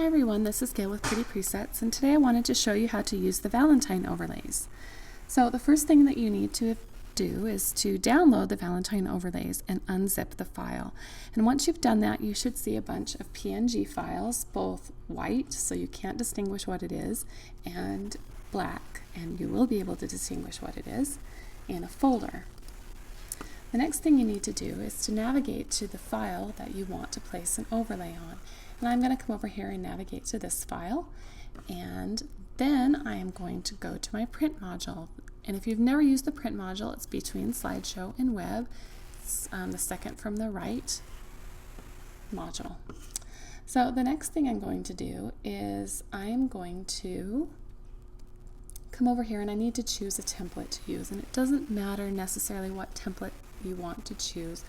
Hi everyone, this is Gail with Pretty Presets, and today I wanted to show you how to use the Valentine overlays. So the first thing that you need to do is to download the Valentine overlays and unzip the file. And once you've done that, you should see a bunch of PNG files, both white, so you can't distinguish what it is, and black, and you will be able to distinguish what it is, in a folder. The next thing you need to do is to navigate to the file that you want to place an overlay on. And I'm going to come over here and navigate to this file, and then I am going to go to my print module. And if you've never used the print module, it's between slideshow and web. It's the second from the right module. So the next thing I'm going to do is I'm going to come over here, and I need to choose a template to use. And it doesn't matter necessarily what template you want to choose,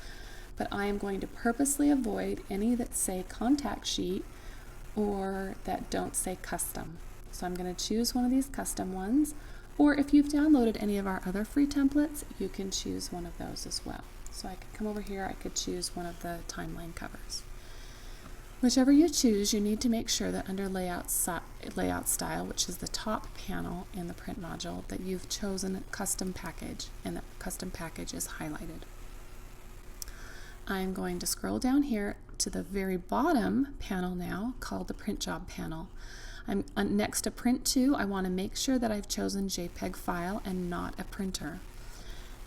but I am going to purposely avoid any that say contact sheet or that don't say custom. So I'm going to choose one of these custom ones, or if you've downloaded any of our other free templates, you can choose one of those as well. So I could come over here, I could choose one of the timeline covers. Whichever you choose, you need to make sure that under layout style, which is the top panel in the print module, that you've chosen custom package, and that custom package is highlighted. I'm going to scroll down here to the very bottom panel now, called the print job panel. I'm next to print to, I want to make sure that I've chosen JPEG file and not a printer.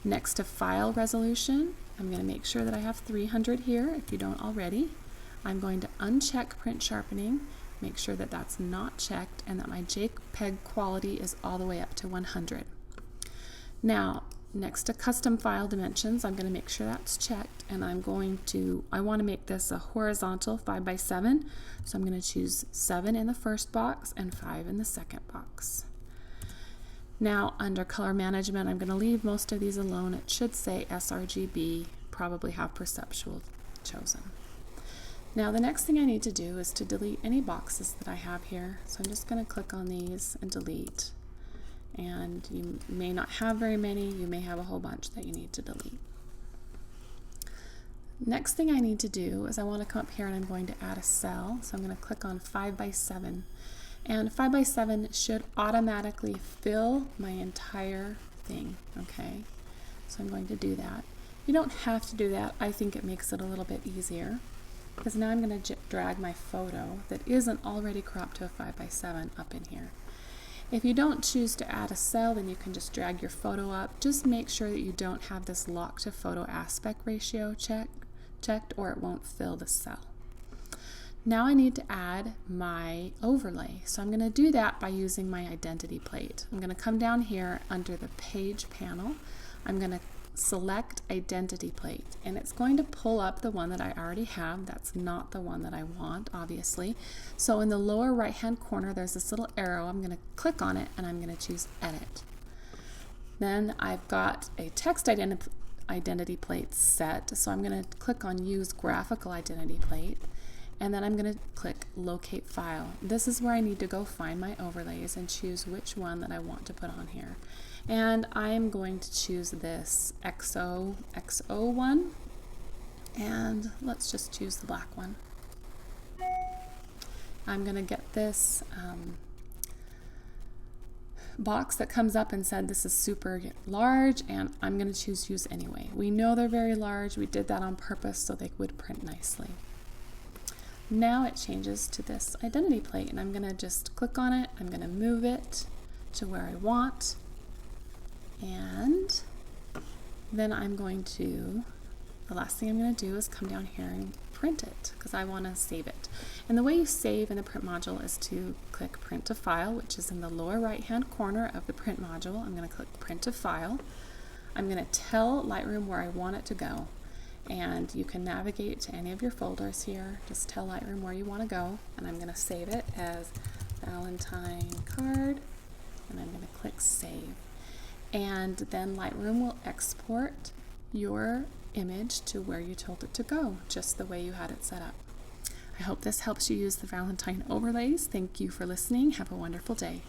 Next to file resolution, I'm going to make sure that I have 300 here if you don't already. I'm going to uncheck print sharpening, make sure that that's not checked, and that my JPEG quality is all the way up to 100. Now, next to custom file dimensions, I'm going to make sure that's checked, and I want to make this a horizontal 5x7, so I'm going to choose 7 in the first box and 5 in the second box. Now, under color management, I'm going to leave most of these alone. It should say sRGB, probably have perceptual chosen. Now, the next thing I need to do is to delete any boxes that I have here, so I'm just going to click on these and delete. And you may not have very many, you may have a whole bunch that you need to delete. Next thing I need to do is I want to come up here and I'm going to add a cell, so I'm going to click on 5x7. And 5x7 should automatically fill my entire thing, okay? So I'm going to do that. You don't have to do that. I think it makes it a little bit easier, because now I'm going to drag my photo that isn't already cropped to a 5x7 up in here. If you don't choose to add a cell, then you can just drag your photo up. Just make sure that you don't have this lock to photo aspect ratio checked, or it won't fill the cell. Now I need to add my overlay. So I'm going to do that by using my identity plate. I'm going to come down here under the page panel. I'm going to select identity plate, and it's going to pull up the one that I already have. That's not the one that I want, obviously. So in the lower right hand corner there's this little arrow. I'm going to click on it and I'm going to choose edit. Then I've got a text identity plate set, so I'm going to click on use graphical identity plate, and then I'm going to click locate file. This is where I need to go find my overlays and choose which one that I want to put on here. And I am going to choose this XO one, and let's just choose the black one. I'm going to get this box that comes up and said this is super large, and I'm going to choose use anyway. We know they're very large. We did that on purpose so they would print nicely. Now it changes to this identity plate, and I'm going to just click on it. I'm going to move it to where I want. And then the last thing I'm going to do is come down here and print it, because I want to save it. And the way you save in the print module is to click print to file, which is in the lower right hand corner of the print module. I'm going to click print to file. I'm going to tell Lightroom where I want it to go. And you can navigate to any of your folders here. Just tell Lightroom where you want to go. And I'm going to save it as Valentine card. And I'm going to click save. And then Lightroom will export your image to where you told it to go, just the way you had it set up. I hope this helps you use the Valentine overlays. Thank you for listening. Have a wonderful day.